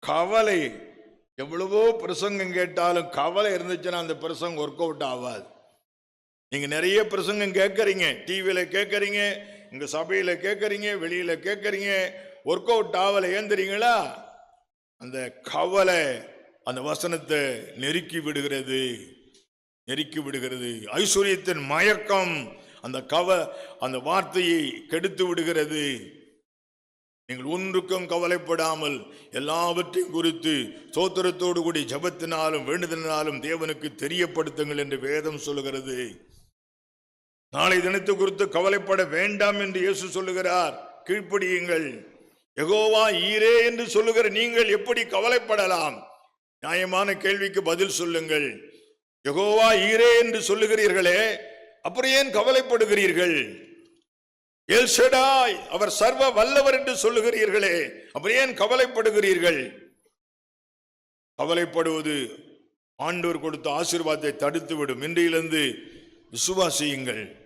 கவலை, எவ்வளவோ பிரசங்கம் கேட்டாலும் கவலை இருந்துச்சுன்னா அந்த பிரசங்கம் ஒர்க் அவுட் ஆகாது. நீங்க நிறைய பிரசங்கம் கேட்கறீங்க, டிவியில கேட்கறீங்க, இங்க சபையில கேட்கறீங்க, வெளியில கேட்கறீங்க, ஒர்க் அவுட் ஆகலை. ஏன் தெரியுங்களா? அந்த கவலை அந்த வசனத்தை நெருக்கி விடுகிறது, நெருக்கி விடுகிறது. ஐஸ்வர்யத்தின் மயக்கம் அந்த வார்த்தையை கெடுத்து விடுகிறது. நீங்கள் ஒன்றுக்கும் கவலைப்படாமல் எல்லாவற்றையும் குறித்து ஸ்தோத்திரத்தோடு கூடி ஜெபத்தினாலும் வேண்டுதலினாலும் தேவனுக்கு தெரியப்படுத்துங்கள் என்று வேதம் சொல்லுகிறது. நாளை தினத்தை குறித்து கவலைப்பட வேண்டாம் என்று இயேசு சொல்லுகிறார். கீழ்ப்படியுங்கள். யெகோவா ஈரே என்று சொல்லுகிற நீங்கள் எப்படி கவலைப்படலாம்? நியாயமான கேள்விக்கு பதில் சொல்லுங்கள். யெகோவா ஈரே என்று சொல்லுகிறீர்களே, அப்புறம் ஏன் கவலைப்படுகிறீர்கள்? எல் ஷடாய், அவர் சர்வ வல்லவர் என்று சொல்லுகிறீர்களே, அப்புறம் ஏன் கவலைப்படுகிறீர்கள்? கவலைப்படுவது ஆண்டவர் கொடுத்த ஆசீர்வாதத்தை தடுத்துவிடும். இன்றையிலிருந்து விசுவாசியுங்கள்.